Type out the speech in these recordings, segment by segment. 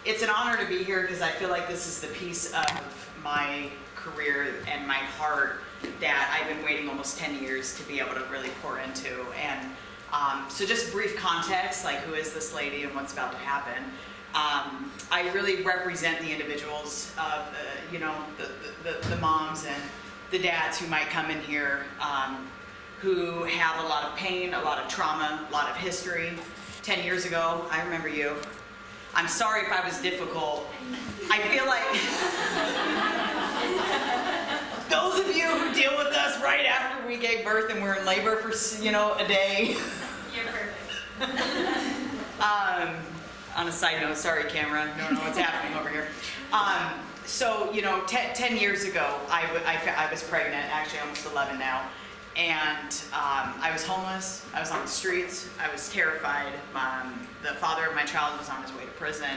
It's an honor to be here because I feel like this is the piece of my career and my heart that I've been waiting almost 10 years to be able to really pour into. And so just brief context, like who is this lady and what's about to happen. I really represent the individuals of the moms and the dads who might come in here who have a lot of pain, a lot of trauma, a lot of history. 10 years ago, I remember you. I'm sorry if I was difficult. I feel like those of you who deal with us right after we gave birth and we're in labor for, a day. You're perfect. On a side note, sorry camera, don't know what's happening over here. 10 years ago, I was pregnant, actually almost 11 now. And I was homeless, I was on the streets, I was terrified. The father of my child was on his way to prison.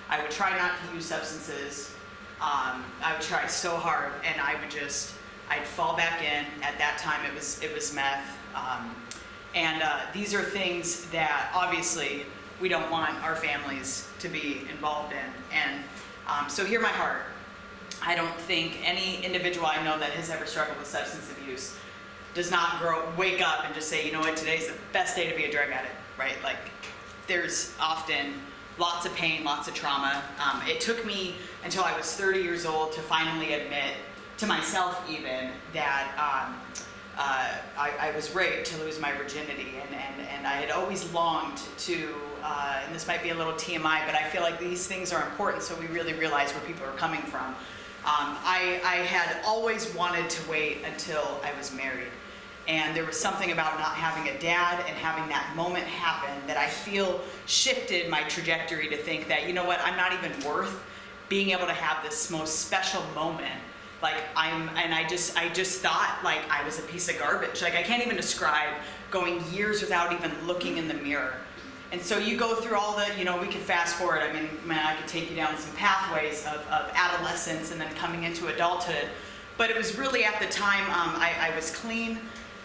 I would try not to use substances. I would try so hard, and I'd fall back in. At that time, it was meth. These are things that obviously we don't want our families to be involved in. And so hear my heart. I don't think any individual I know that has ever struggled with substance abuse does not wake up and just say, you know what, today's the best day to be a drug addict, right? Like, there's often lots of pain, lots of trauma. It took me until I was 30 years old to finally admit to myself even that I was raped to lose my virginity, and I had always longed to, and this might be a little TMI, but I feel like these things are important so we really realize where people are coming from. I had always wanted to wait until I was married. And there was something about not having a dad and having that moment happen that I feel shifted my trajectory to think that, you know what, I'm not even worth being able to have this most special moment. Like I just thought like I was a piece of garbage. Like I can't even describe going years without even looking in the mirror. And so you go through all the, we could fast forward. I mean, man, I could take you down some pathways of adolescence and then coming into adulthood. But it was really at the time I was clean.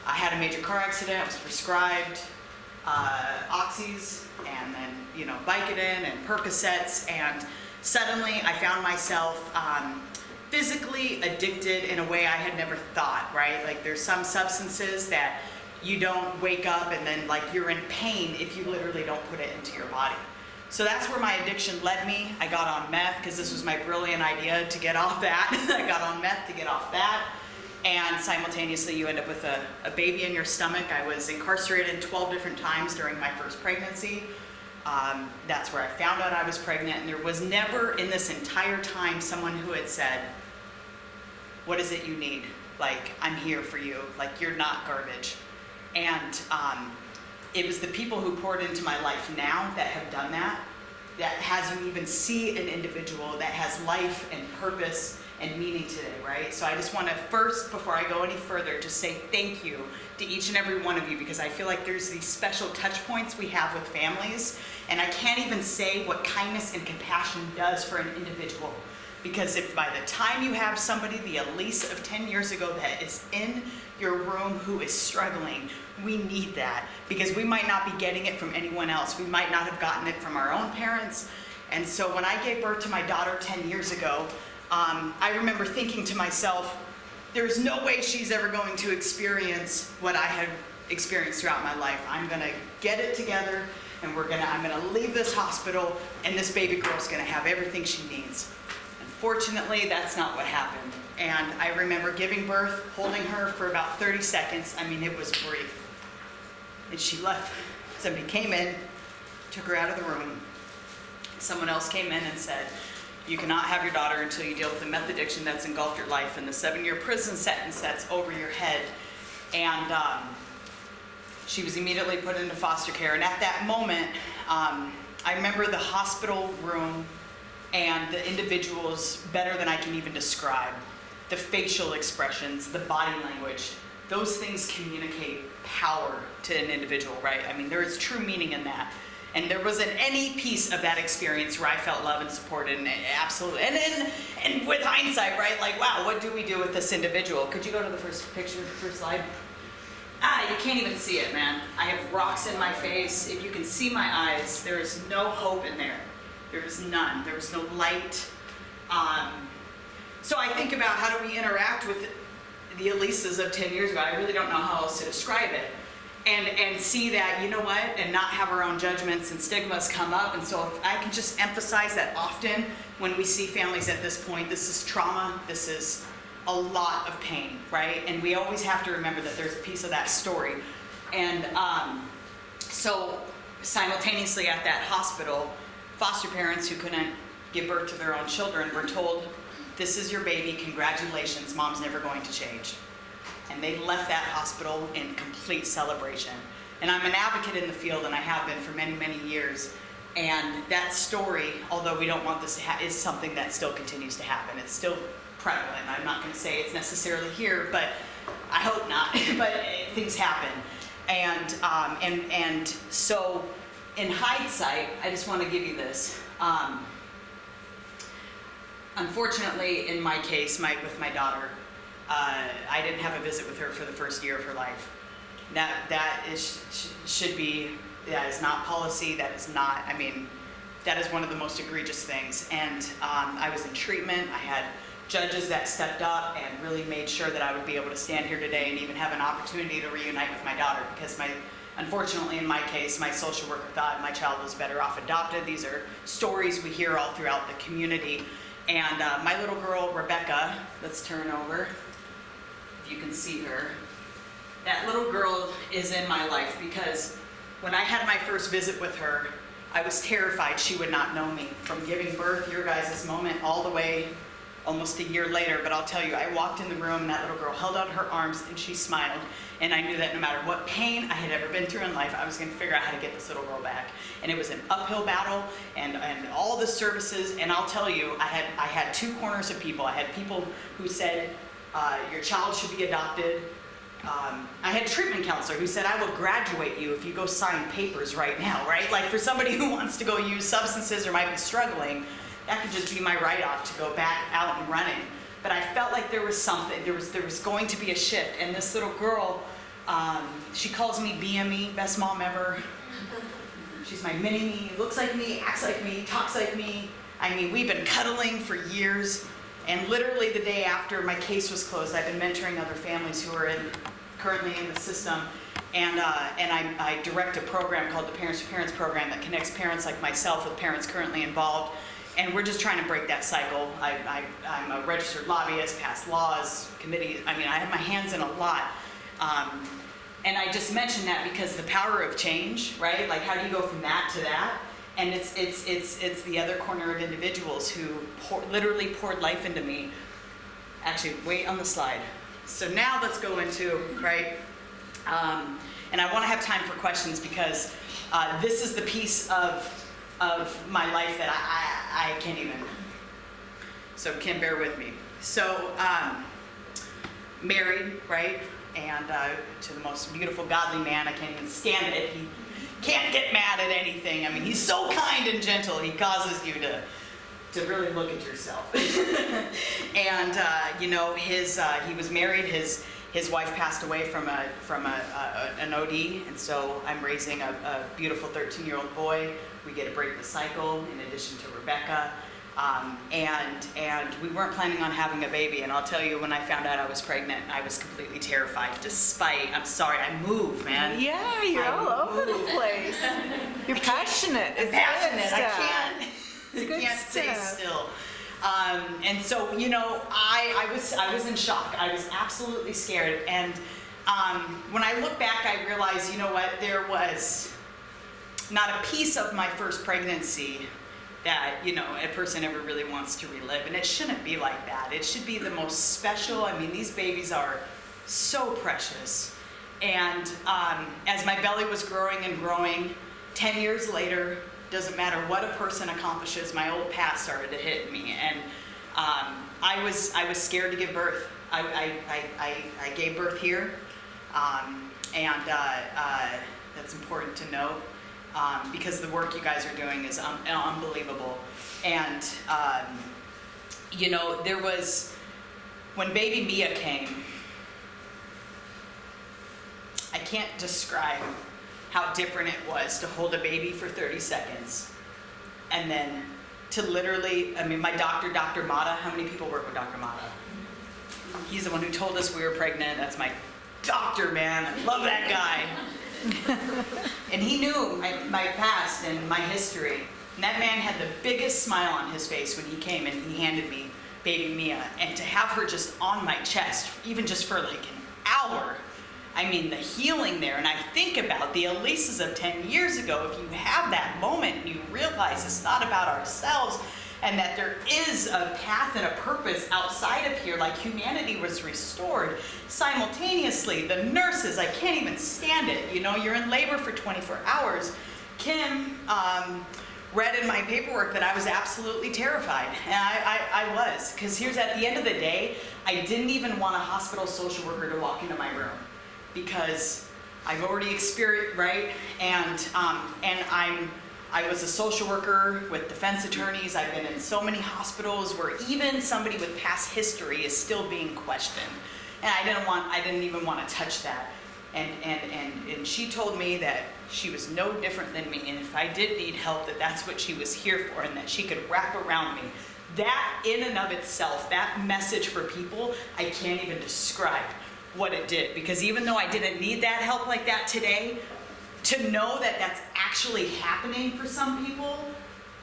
I had a major car accident. I was prescribed oxys and then, Vicodin and Percocets. And suddenly I found myself physically addicted in a way I had never thought, right? Like there's some substances that you don't wake up and then like you're in pain if you literally don't put it into your body. So that's where my addiction led me. I got on meth because this was my brilliant idea to get off that. I got on meth to get off that. And simultaneously you end up with a baby in your stomach. I was incarcerated 12 different times during my first pregnancy. That's where I found out I was pregnant, and there was never in this entire time someone who had said, what is it you need? Like, I'm here for you. Like, you're not garbage. And it was the people who poured into my life now that have done that has you even see an individual that has life and purpose and meaning today, right? So I just want to first, before I go any further, just say thank you to each and every one of you, because I feel like there's these special touch points we have with families, and I can't even say what kindness and compassion does for an individual. Because if by the time you have somebody, the Alise of 10 years ago that is in your room who is struggling, we need that. Because we might not be getting it from anyone else. We might not have gotten it from our own parents. And so when I gave birth to my daughter 10 years ago, I remember thinking to myself, there's no way she's ever going to experience what I have experienced throughout my life. I'm gonna get it together, and I'm gonna leave this hospital, and this baby girl's gonna have everything she needs. Unfortunately, that's not what happened. And I remember giving birth, holding her for about 30 seconds. I mean, it was brief. And she left. Somebody came in, took her out of the room. Someone else came in and said, you cannot have your daughter until you deal with the meth addiction that's engulfed your life and the 7-year prison sentence that's over your head. And she was immediately put into foster care. And at that moment, I remember the hospital room and the individuals better than I can even describe. The facial expressions, the body language, those things communicate power to an individual, right? I mean, there is true meaning in that. And there wasn't any piece of that experience where I felt loved and supported, and absolutely, and with hindsight, right? Like, wow, what do we do with this individual? Could you go to the first picture, first slide? You can't even see it, man. I have rocks in my face. If you can see my eyes, there is no hope in there. There's none. There was no light. So I think about how do we interact with the Alises of 10 years ago. I really don't know how else to describe it. And see that, you know what, and not have our own judgments and stigmas come up. And so if I can just emphasize that often when we see families at this point, this is trauma, this is a lot of pain, right? And we always have to remember that there's a piece of that story. And so simultaneously at that hospital, foster parents who couldn't give birth to their own children were told, this is your baby, congratulations, mom's never going to change. And they left that hospital in complete celebration. And I'm an advocate in the field, and I have been for many, many years. And that story, although we don't want this to happen, is something that still continues to happen. It's still prevalent. I'm not going to say it's necessarily here, but I hope not. But things happen. And so in hindsight, I just want to give you this. Unfortunately, in my case, with my daughter, I didn't have a visit with her for the first year of her life. That is not policy. That is not, I mean, that is one of the most egregious things. And I was in treatment. I had judges that stepped up and really made sure that I would be able to stand here today and even have an opportunity to reunite with my daughter, because unfortunately in my case, my social worker thought my child was better off adopted. These are stories we hear all throughout the community. And my little girl, Rebecca, let's turn over, if you can see her. That little girl is in my life because when I had my first visit with her, I was terrified she would not know me from giving birth, your guys' moment, all the way almost a year later. But I'll tell you, I walked in the room and that little girl held out her arms and she smiled. And I knew that no matter what pain I had ever been through in life, I was going to figure out how to get this little girl back. And it was an uphill battle, and all the services. And I'll tell you, I had two corners of people. I had people who said, your child should be adopted. I had a treatment counselor who said, I will graduate you if you go sign papers right now, right? Like for somebody who wants to go use substances or might be struggling, that could just be my write-off to go back out and running. But I felt like there was something, there was going to be a shift. And this little girl, she calls me BME, best mom ever. She's my mini-me, looks like me, acts like me, talks like me. I mean, we've been cuddling for years. And literally the day after my case was closed, I've been mentoring other families who are currently in the system. And I direct a program called the Parents to Parents program that connects parents like myself with parents currently involved. And we're just trying to break that cycle. I'm a registered lobbyist, passed laws, committees. I mean, I have my hands in a lot. And I just mentioned that because the power of change, right? Like, how do you go from that to that? And it's the other corner of individuals who literally poured life into me. Actually, wait on the slide. So now let's go into, right? And I want to have time for questions because this is the piece of my life that I can't even. So Kim, bear with me. So married, right? And to the most beautiful, godly man. I can't even stand it. He can't get mad at anything. I mean, he's so kind and gentle. He causes you to really look at yourself. And you know, he was married. His wife passed away from an OD, and so I'm raising a beautiful 13-year-old boy. We get to break the cycle in addition to Rebecca. And we weren't planning on having a baby. And I'll tell you, when I found out I was pregnant, I was completely terrified. I'm sorry, I move, man. Yeah, you're all over the place. You're passionate. I'm passionate. I It's good can't stay stuff. still. And so, you know, I was in shock. I was absolutely scared. And when I look back, I realized, you know what, there was not a piece of my first pregnancy that, you know, a person ever really wants to relive. And it shouldn't be like that. It should be the most special. I mean, these babies are so precious. And as my belly was growing and growing, 10 years later, doesn't matter what a person accomplishes, my old past started to hit me. And I was scared to give birth. I gave birth here. And that's important to note. Because the work you guys are doing is unbelievable. And, you know, there was, when baby Mia came, I can't describe how different it was to hold a baby for 30 seconds and then to literally, I mean, my doctor, Dr. Mata, how many people work with Dr. Mata? He's the one who told us we were pregnant. That's my doctor, man. I love that guy. And he knew my past and my history. And that man had the biggest smile on his face when he came and he handed me baby Mia. And to have her just on my chest, even just for like an hour, I mean, the healing there. And I think about the Alises of 10 years ago. If you have that moment and you realize it's not about ourselves and that there is a path and a purpose outside of here, like humanity was restored simultaneously. The nurses, I can't even stand it. You know, you're in labor for 24 hours. Kim read in my paperwork that I was absolutely terrified. And I was, because here's at the end of the day, I didn't even want a hospital social worker to walk into my room because I've already experienced, right? And I was a social worker with defense attorneys. I've been in so many hospitals where even somebody with past history is still being questioned. And I didn't even want to touch that. And she told me that she was no different than me, and if I did need help, that's what she was here for, and that she could wrap around me. That in and of itself, that message for people, I can't even describe what it did. Because even though I didn't need that help like that today, to know that that's actually happening for some people,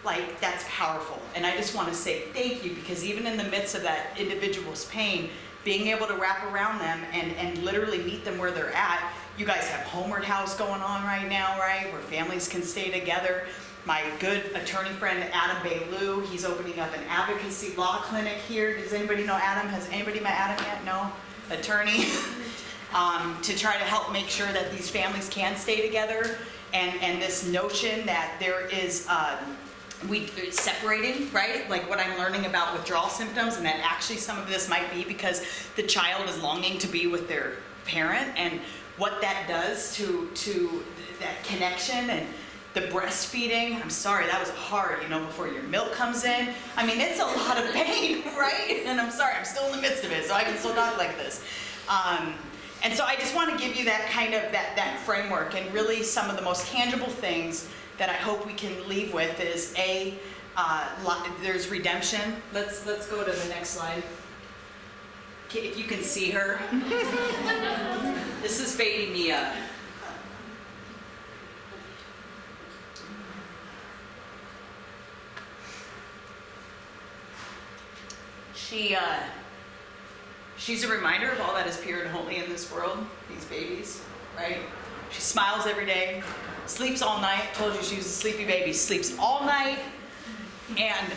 like, that's powerful. And I just want to say thank you, because even in the midst of that individual's pain, being able to wrap around them and literally meet them where they're at. You guys have Homeward House going on right now, right? Where families can stay together. My good attorney friend, Adam Baylou, he's opening up an advocacy law clinic here. Does anybody know Adam? Has anybody met Adam yet? No? Attorney. To try to help make sure that these families can stay together. And this notion that there is separating, right? Like what I'm learning about withdrawal symptoms, and that actually some of this might be because the child is longing to be with their parent, and what that does to that connection and the breastfeeding. I'm sorry, that was hard, you know, before your milk comes in. I mean, it's a lot of pain, right? And I'm sorry, I'm still in the midst of it, so I can still talk like this. And so I just want to give you that kind of, that framework, and really some of the most tangible things that I hope we can leave with is there's redemption. Let's go to the next slide. If you can see her. This is baby Mia. She's a reminder of all that is pure and holy in this world, these babies, right? She smiles every day, sleeps all night. Told you she was a sleepy baby, sleeps all night. And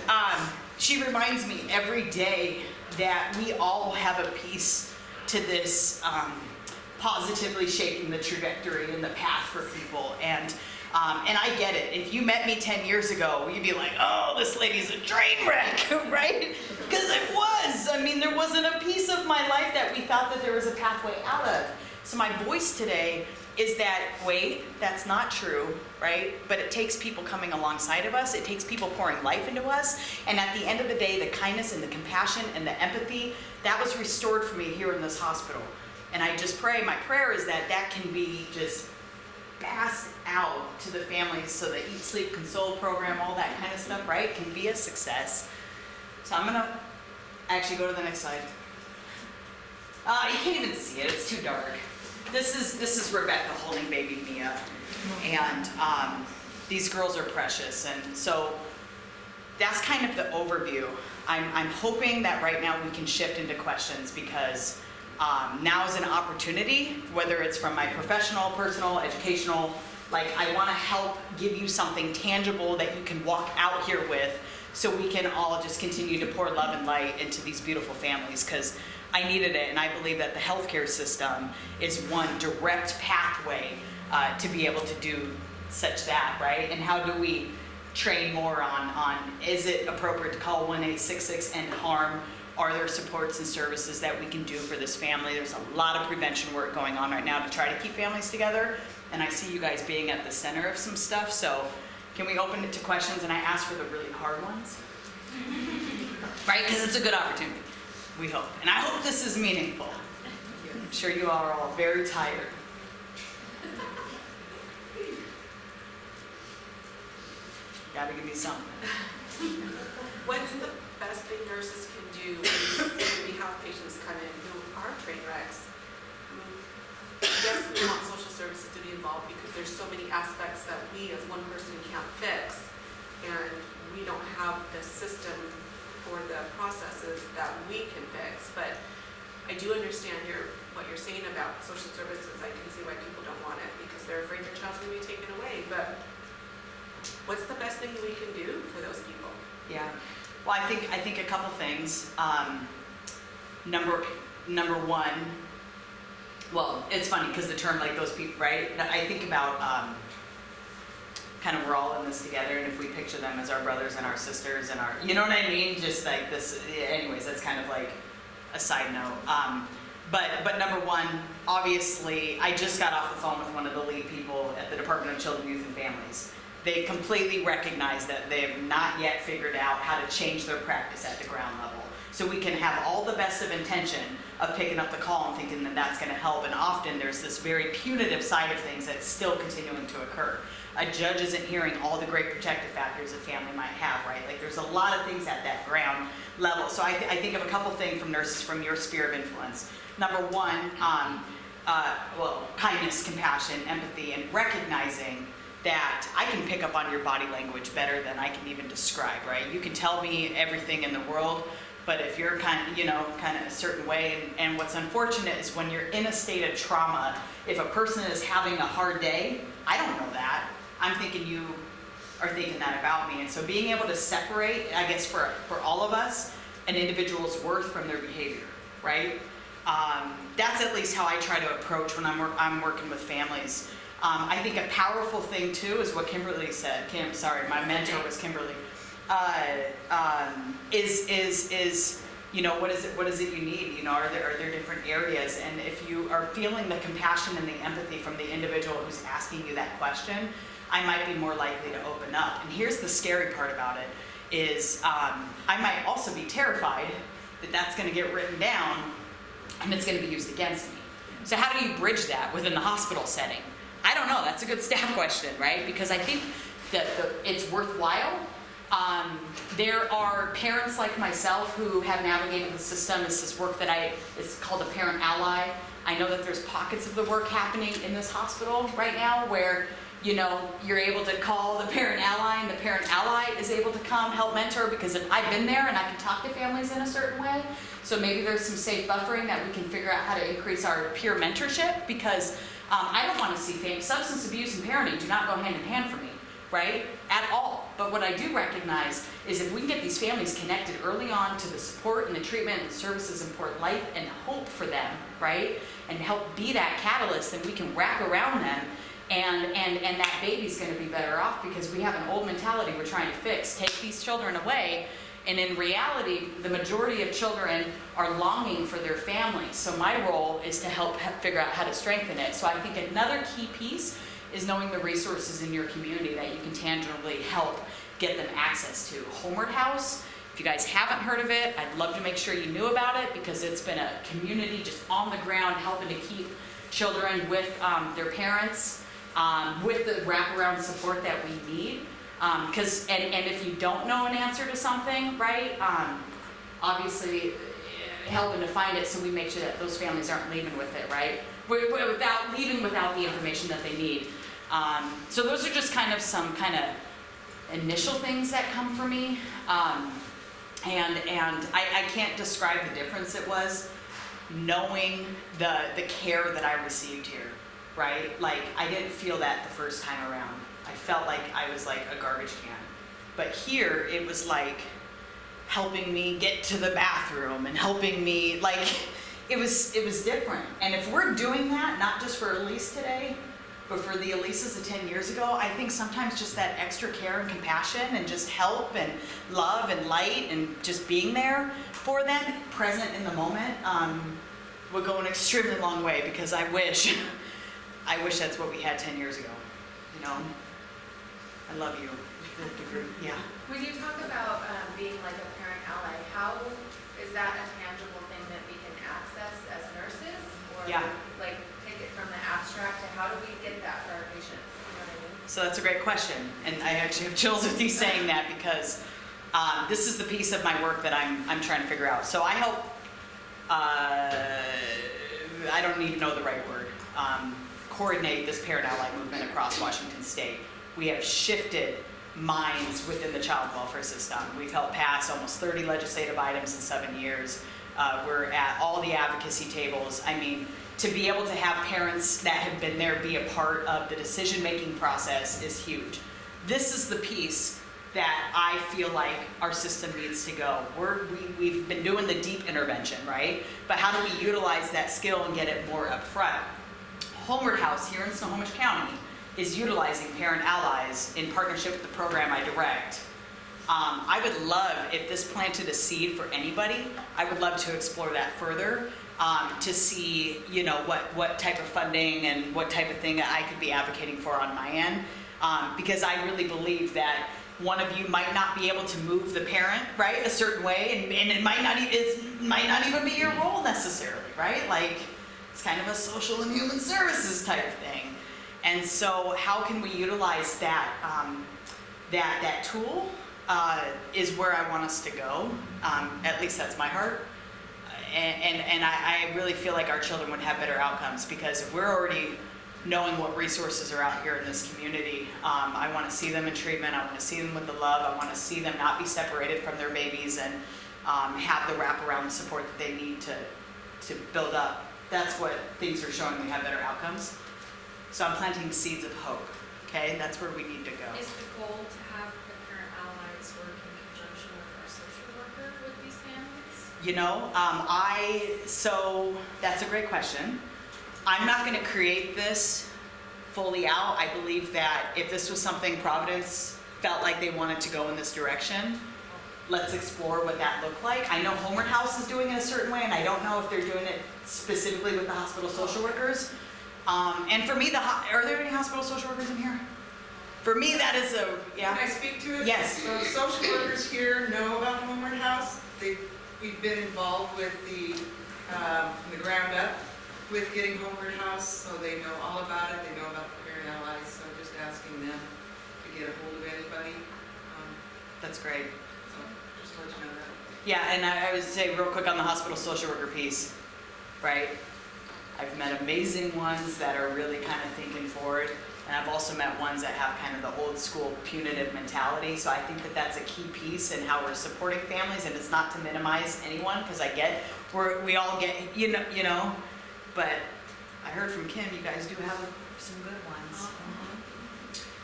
she reminds me every day that we all have a piece to this positively shaping the trajectory and the path for people. And I get it. If you met me 10 years ago, you'd be like, oh, this lady's a train wreck, right? Because it was. I mean, there wasn't a piece of my life that we thought that there was a pathway out of. So my voice today is that, wait, that's not true, right? But it takes people coming alongside of us. It takes people pouring life into us. And at the end of the day, the kindness and the compassion and the empathy, that was restored for me here in this hospital. And I just pray, my prayer is that that can be just passed out to the families so the Eat, Sleep, Console program, all that kind of stuff, right, can be a success. So I'm gonna actually go to the next slide. You can't even see it, it's too dark. This is Rebecca holding baby Mia, and these girls are precious, and so that's kind of the overview. I'm hoping that right now we can shift into questions, because now is an opportunity, whether it's from my professional, personal, educational, like I want to help give you something tangible that you can walk out here with, so we can all just continue to pour love and light into these beautiful families, because I needed it, and I believe that the healthcare system is one direct pathway to be able to do such that, right? And how do we train more on is it appropriate to call 1-866 end harm? Are there supports and services that we can do for this family? There's a lot of prevention work going on right now to try to keep families together, and I see you guys being at the center of some stuff, so can we open it to questions, and I ask for the really hard ones? Right, because it's a good opportunity. We hope. And I hope this is meaningful. I'm sure you all are all very tired. Gotta give me something. Yes, we want social services to be involved because there's so many aspects that we as one person can't fix, and we don't have the system or the processes that we can fix. But I do understand what you're saying about social services. I can see why people don't want it because they're afraid their child's going to be taken away. But what's the best thing we can do for those people? Yeah. Well, I think a couple things. Number one, well, it's funny because the term like those people, right? I think about kind of we're all in this together, and if we picture them as our brothers and our sisters and our, you know what I mean? Just like this. Anyways, that's kind of like a side note. But number one, obviously, I just got off the phone with one of the lead people at the Department of Children, Youth, and Families. They completely recognize that they have not yet figured out how to change their practice at the ground level. So we can have all the best of intention of picking up the call and thinking that that's going to help, and often there's this very punitive side of things that's still continuing to occur. A judge isn't hearing all the great protective factors a family might have, right? Like there's a lot of things at that ground level. So I think of a couple things from nurses from your sphere of influence. Number one, kindness, compassion, empathy, and recognizing that I can pick up on your body language better than I can even describe, right? You can tell me everything in the world, but if you're kind of a certain way, and what's unfortunate is when you're in a state of trauma, if a person is having a hard day, I don't know that. I'm thinking you are thinking that about me. And so being able to separate, I guess for all of us, an individual's worth from their behavior, right? That's at least how I try to approach when I'm working with families. I think a powerful thing too is what Kimberly said. My mentor was Kimberly. Is what is it you need? Are there different areas? And if you are feeling the compassion and the empathy from the individual who's asking you that question, I might be more likely to open up. And here's the scary part about it is I might also be terrified that that's going to get written down and it's going to be used against me. So how do you bridge that within the hospital setting? I don't know. That's a good staff question, right? Because I think that it's worthwhile. There are parents like myself who have navigated the system. It's this work that it's called a parent ally. I know that there's pockets of the work happening in this hospital right now where, you're able to call the parent ally and the parent ally is able to come help mentor because I've been there and I can talk to families in a certain way. So maybe there's some safe buffering that we can figure out how to increase our peer mentorship because I don't want to see substance abuse and parenting do not go hand in hand for me, right? At all. But what I do recognize is if we can get these families connected early on to the support and the treatment and the services and support life and hope for them, right? And help be that catalyst, then we can wrap around them and that baby's going to be better off because we have an old mentality we're trying to fix. Take these children away. And in reality, the majority of children are longing for their families. So my role is to help figure out how to strengthen it. So I think another key piece is knowing the resources in your community that you can tangibly help get them access to. Homeward House, if you guys haven't heard of it, I'd love to make sure you knew about it because it's been a community just on the ground helping to keep children with their parents, with the wraparound support that we need. Because if you don't know an answer to something, right, obviously helping to find it so we make sure that those families aren't leaving with it, right? Without the information that they need. So those are just kind of some kind of initial things that come for me. And I can't describe the difference it was knowing the care that I received here, right? Like I didn't feel that the first time around. I felt like I was like a garbage can. But here it was like helping me get to the bathroom and helping me, like it was different. And if we're doing that, not just for Alise today, but for the Alises of 10 years ago, I think sometimes just that extra care and compassion and just help and love and light and just being there for them, present in the moment, would go an extremely long way because I wish that's what we had 10 years ago, I love you. Yeah. When you talk about being like a parent ally, how is that a tangible thing that we can access as nurses? Or like take it from the abstract to how do we get that for our patients? You know what I mean? So that's a great question. And I actually have chills with you saying that because this is the piece of my work that I'm trying to figure out. So I help I don't even know the right word, coordinate this parent ally movement across Washington State. We have shifted minds within the child welfare system. We've helped pass almost 30 legislative items in 7 years. We're at all the advocacy tables. I mean, to be able to have parents that have been there be a part of the decision-making process is huge. This is the piece that I feel like our system needs to go. We've been doing the deep intervention, right? But how do we utilize that skill and get it more upfront? Homeward House here in Snohomish County is utilizing parent allies in partnership with the program I direct. I would love, if this planted a seed for anybody, I would love to explore that further, to see, you know, what type of funding and what type of thing that I could be advocating for on my end. Because I really believe that one of you might not be able to move the parent, right, a certain way, and it might not even be your role necessarily, right? Like, it's kind of a social and human services type of thing. And so how can we utilize that, that tool is where I want us to go. At least that's my heart. And I really feel like our children would have better outcomes, because if we're already knowing what resources are out here in this community, I want to see them in treatment. I want to see them with the love. I want to see them not be separated from their babies, and have the wraparound support that they need to build up. That's what things are showing. We have better outcomes. So I'm planting seeds of hope. Okay, that's where we need to go. Is the goal to have the parent allies work in conjunction with our social worker with these families? You know, so that's a great question. I'm not going to create this fully out. I believe that if this was something Providence felt like they wanted to go in this direction, let's explore what that looked like. I know Homeward House is doing it a certain way, and I don't know if they're doing it specifically with the hospital social workers. And for me, are there any hospital social workers in here? For me, that is a, yeah. Can I speak to it? Yes. So the social workers here know about Homeward House. We've been involved with from the ground up with getting Homeward House, so they know all about it. They know about the parent allies, so I'm just asking them to get a hold of anybody. That's great. So just to let you know that. Yeah, and I would say real quick on the hospital social worker piece, right? I've met amazing ones that are really kind of thinking forward, and I've also met ones that have kind of the old school punitive mentality. So I think that that's a key piece in how we're supporting families, and it's not to minimize anyone, because we all get, you know, but I heard from Kim, you guys do have some good ones.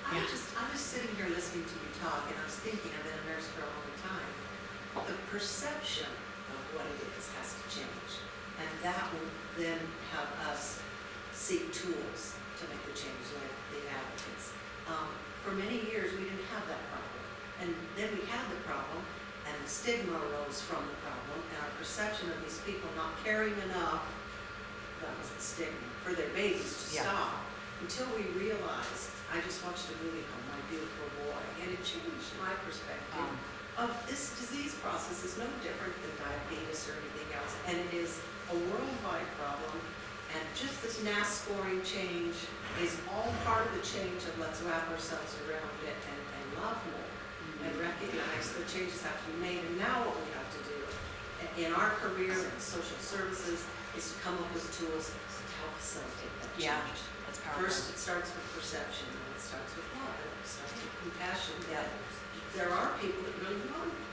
I'm just sitting here listening to you talk, and I was thinking, I've been a nurse for a long time. The perception of what it is has to change, and that will then have us seek tools to make the change, like the advocates. For many years, we didn't have that problem, and then we had the problem, and the stigma arose from the problem, and our perception of these people not caring enough, that was the stigma, for their babies to Yeah. stop, until we realized. I just watched a movie called My Beautiful Boy, and it changed my perspective of this disease process is no different than diabetes or anything else, and it is a worldwide problem, and just this NAS scoring change is all part of the change of let's wrap ourselves around it and love more, and recognize the changes have to be made, and now what we have to do in our career in social services is to come up with tools to help facilitate that change. Yeah, that's powerful. First, it starts with perception, and it starts with love, and it starts with compassion. That there are people that really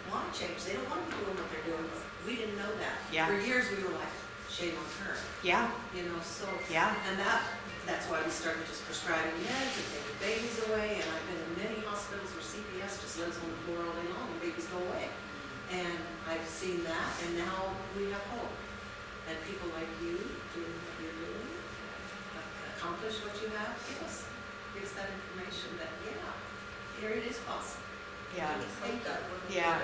want to change. They don't want to be doing what they're doing, but we didn't know that. Yeah. For years, we were like, shame on her. Yeah, You know, so. Yeah. And that's why we started just prescribing meds and taking babies away. And I've been in many hospitals where CPS just lives on the floor all day long and babies go away. And I've seen that, and now we have hope. And people like you doing what you're doing, accomplish what you have, give us that information that, yeah, here it is possible. yeah. Thank you. Yeah.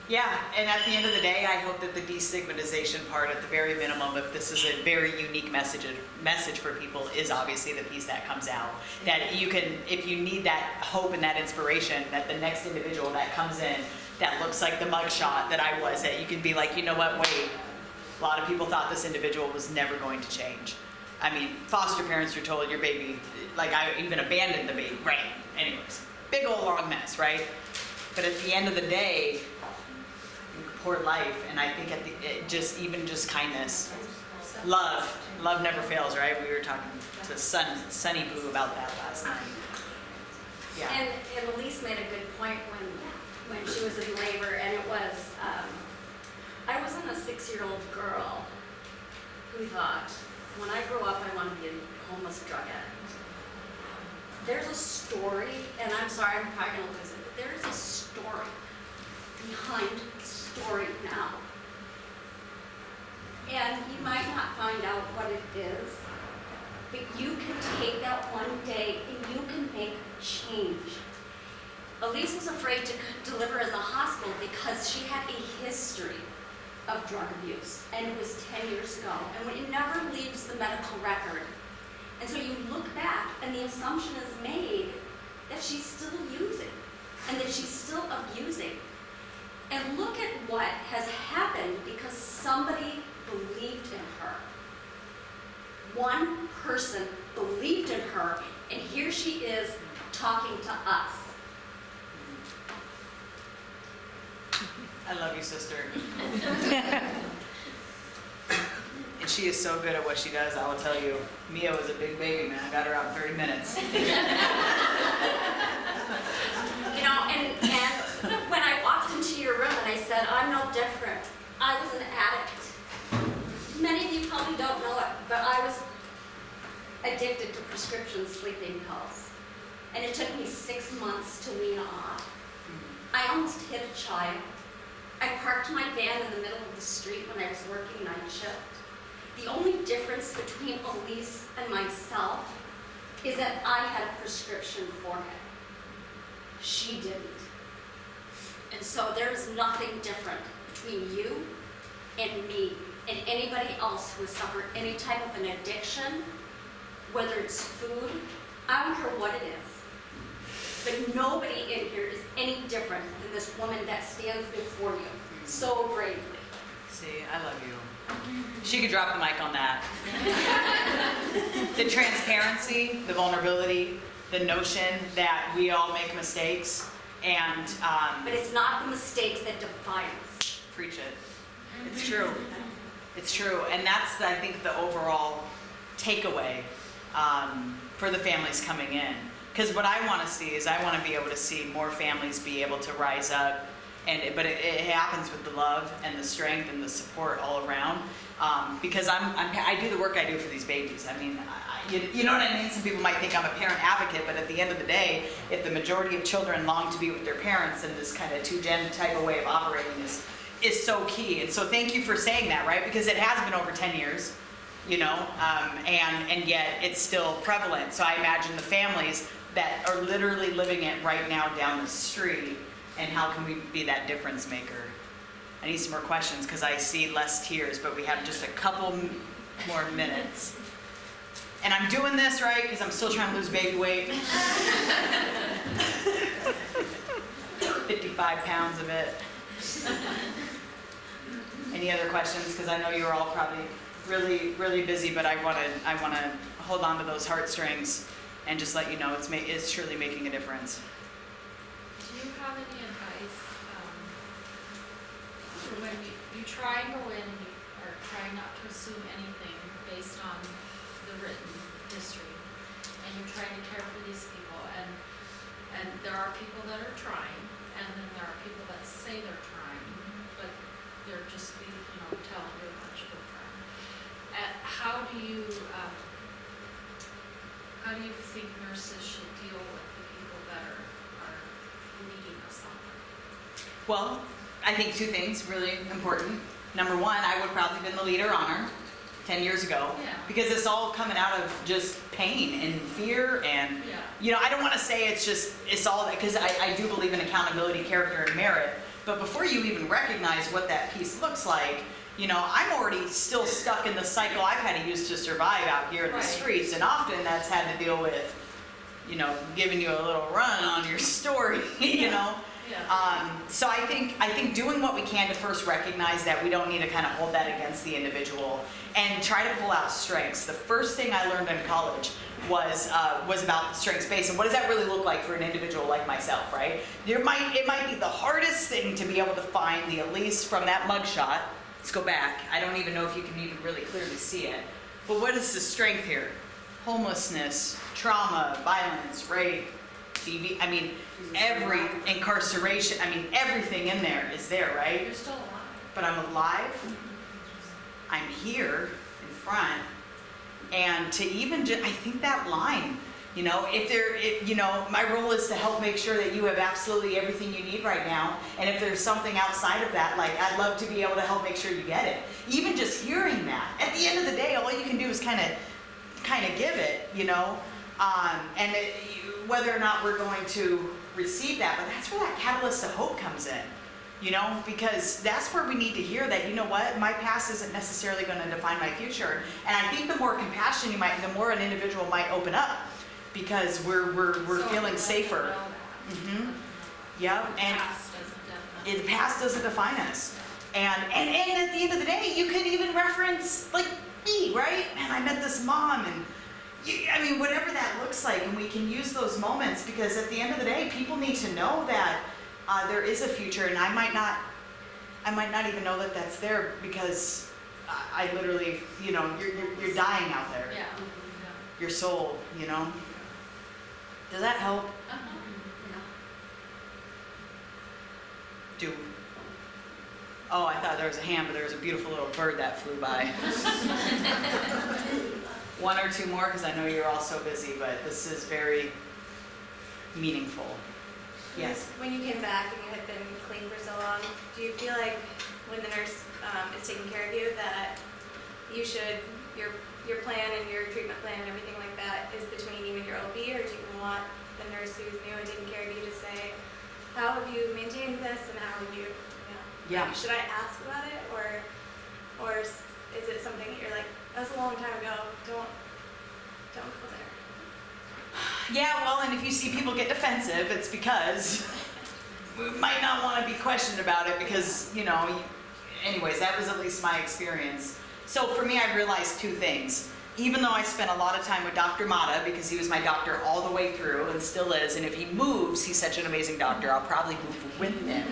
Yeah, and at the end of the day, I hope that the destigmatization part, at the very minimum, if this is a very unique message for people, is obviously the piece that comes out. That you can, if you need that hope and that inspiration, that the next individual that comes in that looks like the mugshot that I was, that you can be like, you know what, wait, a lot of people thought this individual was never going to change. I mean, foster parents are told your baby, like I even abandoned the baby, right? Anyways, big old long mess, right? But at the end of the day, you pour life, and I think just kindness. Love never fails, right? We were talking to Sunny Boo about that last night. Yeah. And Alise made a good point when she was in labor, and it was, I wasn't a 6-year-old girl who thought, when I grow up, I want to be a homeless drug addict. There's a story, and I'm sorry, I'm probably going to lose it, but there's a story behind the story now. And you might not find out what it is, but you can take that one day and you can make a change. Alise was afraid to deliver in the hospital because she had a history of drug abuse, and it was 10 years ago, and it never leaves the medical record. And so you look back, and the assumption is made that she's still using, and that she's still abusing. And look at what has happened because somebody believed in her. One person believed in her, and here she is talking to us. I love you, sister. And she is so good at what she does, I will tell you. Mia was a big baby, man. I got her out in 30 minutes. You know, and when I walked into your room and I said, I'm no different. I was an addict. Many of you probably don't know it, but I was addicted to prescription sleeping pills. And it took me 6 months to wean off. I almost hit a child. I parked my van in the middle of the street when I was working night shift. The only difference between Alise and myself is that I had a prescription for it. She didn't. And so there's nothing different between you and me and anybody else who has suffered any type of an addiction, whether it's food, I don't care what it is. But nobody in here is any different than this woman that stands before you so bravely. See, I love you. She could drop the mic on that. The transparency, the vulnerability, the notion that we all make mistakes, and But it's not the mistakes that define us. preach it. It's true. It's true. And that's, I think, the overall takeaway for the families coming in. Because what I want to see is I want to be able to see more families be able to rise up, but it happens with the love and the strength and the support all around. Because I do the work I do for these babies. I mean, you know what I mean? Some people might think I'm a parent advocate, but at the end of the day, if the majority of children long to be with their parents, then this kind of two-gen type of way of operating is so key. And so thank you for saying that, right? Because it has been over 10 years. You know, and yet it's still prevalent. So I imagine the families that are literally living it right now down the street, and how can we be that difference maker? I need some more questions because I see less tears, but we have just a couple more minutes. And I'm doing this, right, because I'm still trying to lose baby weight. 55 pounds of it. Any other questions? Because I know you're all probably really, really busy, but I want to hold on to those heartstrings and just let you know it's truly making a difference. Do you have any advice when you try and go in and you are trying not to assume anything based on the written history, and you're trying to care for these people, and there are people that are trying, and then there are people that say they're trying, but they're just telling you a bunch of different. How do you think nurses should deal with the people that are leading us on? Well, I think two things really important. Number one, I would probably have been the leader honor 10 years ago. Yeah. Because it's all coming out of just pain and fear and, Yeah. I don't want to say it's all that, because I do believe in accountability, character, and merit. But before you even recognize what that piece looks like, I'm already still stuck in the cycle I've had to use to survive out here in the Right. streets. And often that's had to deal with, giving you a little run on your story, Yeah. So I think doing what we can to first recognize that we don't need to kind of hold that against the individual and try to pull out strengths. The first thing I learned in college was about strengths-based, and what does that really look like for an individual like myself, right? It might be the hardest thing to be able to find the Alise from that mugshot let's go back. I don't even know if you can even really clearly see it. But what is the strength here? Homelessness, trauma, violence, rape, TV, I mean, every incarceration, I mean, everything in there is there, right? You're still alive. But I'm alive. I'm here in front. And to even just, I think that line, you know, my role is to help make sure that you have absolutely everything you need right now. And if there's something outside of that, like, I'd love to be able to help make sure you get it. Even just hearing that, at the end of the day, all you can do is kind of give it, you know. Whether or not we're going to receive that, but that's where that catalyst of hope comes in, you know, because that's where we need to hear that, you know what, my past isn't necessarily going to define my future. And I think the more compassion the more an individual might open up, because we're feeling safer. Mm-hmm. Yep. The past doesn't define us. The past doesn't define us. And at the end of the day, you could even reference, like, me, right? Man, I met this mom, and I mean, whatever that looks like, and we can use those moments, because at the end of the day, people need to know that there is a future, and I might not even know that that's there, because I literally, you know, you're dying out there. Yeah. Your soul, you know. Does that help? Oh, I thought there was a hand, but there was a beautiful little bird that flew by. One or two more, because I know you're all so busy, but this is very meaningful. Yes? When you came back and you had been clean for so long, do you feel like when the nurse is taking care of you that you should, your plan and your treatment plan and everything like that is between you and your OB, or do you want the nurse who's new and taking care of you to say, how have you maintained this and how have you, Yeah. like, should I ask about it, or is it something that you're like, that was a long time ago, don't go there? Yeah, well, and if you see people get defensive, it's because we might not want to be questioned about it, because, you know, anyways, that was at least my experience. So for me, I realized two things. Even though I spent a lot of time with Dr. Mata, because he was my doctor all the way through and still is, and if he moves, he's such an amazing doctor, I'll probably move with him.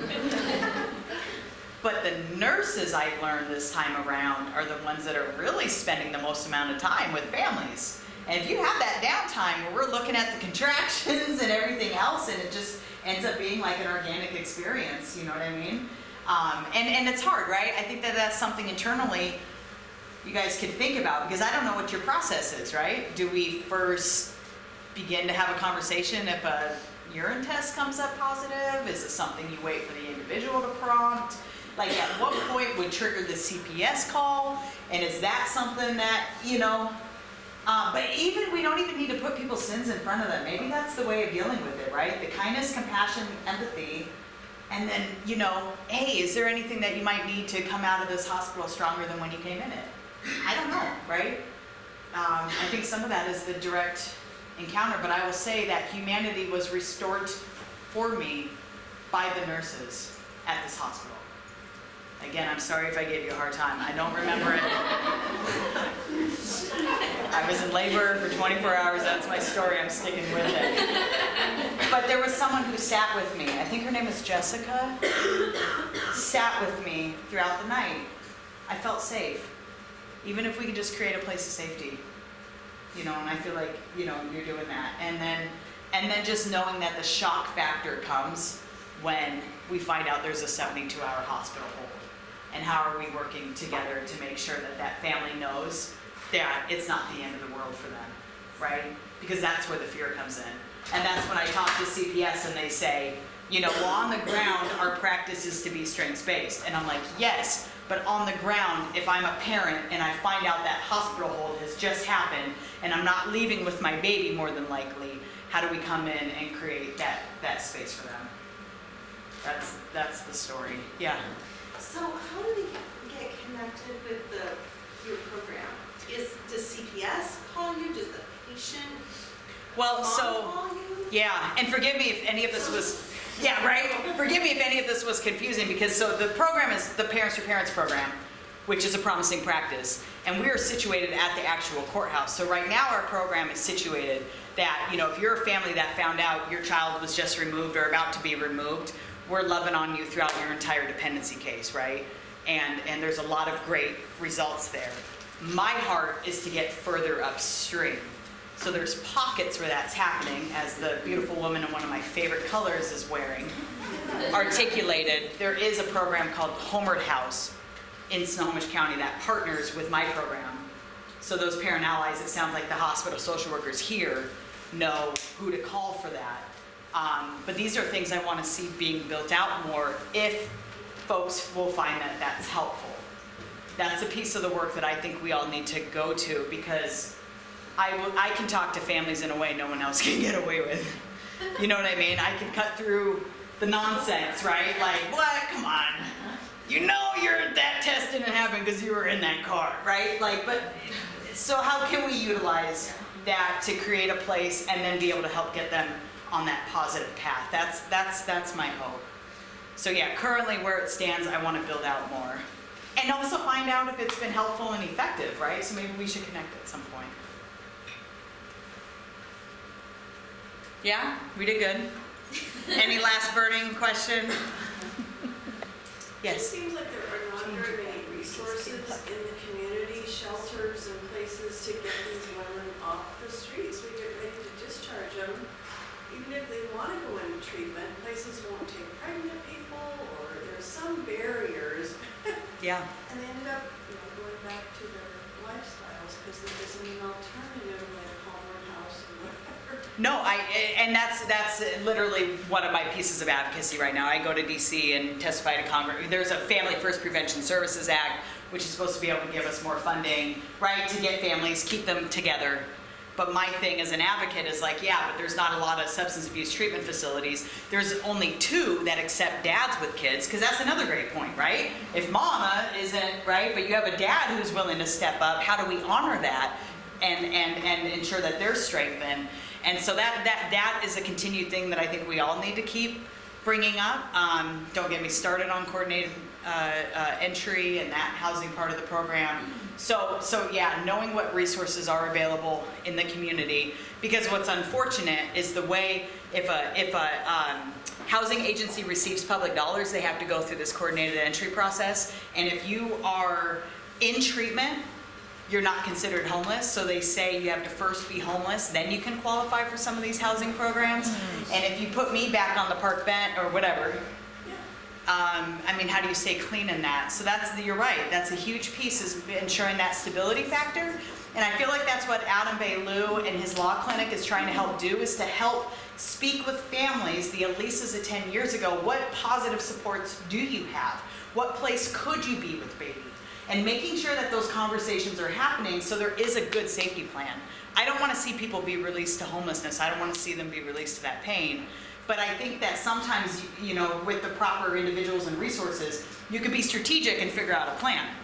But the nurses I learned this time around are the ones that are really spending the most amount of time with families. And if you have that downtime where we're looking at the contractions and everything else, and it just ends up being like an organic experience, you know what I mean? And it's hard, right? I think that that's something internally you guys can think about, because I don't know what your process is, right? Do we first begin to have a conversation if a urine test comes up positive? Is it something you wait for the individual to prompt? Like, at what point would trigger the CPS call? And is that something that, you know, but even, we don't even need to put people's sins in front of them. Maybe that's the way of dealing with it, right? The kindness, compassion, empathy, and then, you know, hey, is there anything that you might need to come out of this hospital stronger than when you came in it? I don't know, right? I think some of that is the direct encounter, but I will say that humanity was restored for me by the nurses at this hospital. Again, I'm sorry if I gave you a hard time. I don't remember it. I was in labor for 24 hours. That's my story. I'm sticking with it. But there was someone who sat with me. I think her name was Jessica. Sat with me throughout the night. I felt safe. Even if we could just create a place of safety. You know, and I feel like, you know, you're doing that. And then just knowing that the shock factor comes when we find out there's a 72-hour hospital hold. And how are we working together to make sure that that family knows that it's not the end of the world for them, right? Because that's where the fear comes in. And that's when I talk to CPS and they say, you know, well, on the ground, our practice is to be strengths-based. And I'm like, yes, but on the ground, if I'm a parent and I find out that hospital hold has just happened and I'm not leaving with my baby more than likely, how do we come in and create that space for them? That's the story. Yeah. So how do they get connected with your program? Does CPS call you? Does the patient Well, so, call you? yeah, and forgive me if any of this was, yeah, right? Forgive me if any of this was confusing, because so the program is the Parents to Parents program, which is a promising practice, and we are situated at the actual courthouse. So right now our program is situated that, you know, if you're a family that found out your child was just removed or about to be removed, we're loving on you throughout your entire dependency case, right? and there's a lot of great results there. My heart is to get further upstream. So there's pockets where that's happening, as the beautiful woman in one of my favorite colors is wearing, articulated. There is a program called Homeward House in Snohomish County that partners with my program. So those parent allies, it sounds like the hospital social workers here know who to call for that. But these are things I want to see being built out more if folks will find that that's helpful. That's a piece of the work that I think we all need to go to, because I can talk to families in a way no one else can get away with. You know what I mean? I can cut through the nonsense, right? Like, what? Come on. You know that test didn't happen because you were in that car, right? Like, but, so how can we utilize that to create a place and then be able to help get them on that positive path? That's my hope. So yeah, currently where it stands, I want to build out more. And also find out if it's been helpful and effective, right? So maybe we should connect at some point. Yeah, we did good. Any last burning question? It Yes. seems like there are not very many resources in the community, shelters and places to get these women off the streets. We get ready to discharge them. Even if they want to go into treatment, places won't take pregnant people, or there's some barriers. Yeah. And they end up, going back to their lifestyles because there isn't an alternative like Homeward House or whatever. No, and that's literally one of my pieces of advocacy right now. I go to DC and testify to Congress. There's a Family First Prevention Services Act, which is supposed to be able to give us more funding, right, to get families, keep them together. But my thing as an advocate is like, yeah, but there's not a lot of substance abuse treatment facilities. There's only 2 that accept dads with kids, because that's another great point, right? If mama isn't, right, but you have a dad who's willing to step up, how do we honor that and ensure that they're strengthened? And so that is a continued thing that I think we all need to keep bringing up. Don't get me started on coordinated entry and that housing part of the program. So yeah, knowing what resources are available in the community, because what's unfortunate is the way if a housing agency receives public dollars, they have to go through this coordinated entry process, and if you are in treatment, you're not considered homeless. So they say you have to first be homeless, then you can qualify for some of these housing programs. And if you put me back on the park bench or whatever, I mean, how do you stay clean in that? So you're right, that's a huge piece, is ensuring that stability factor. And I feel like that's what Adam Baylou and his law clinic is trying to help do, is to help speak with families. The Alises of 10 years ago, what positive supports do you have? What place could you be with baby? And making sure that those conversations are happening so there is a good safety plan. I don't want to see people be released to homelessness. I don't want to see them be released to that pain. But I think that sometimes, with the proper individuals and resources, you can be strategic and figure out a plan.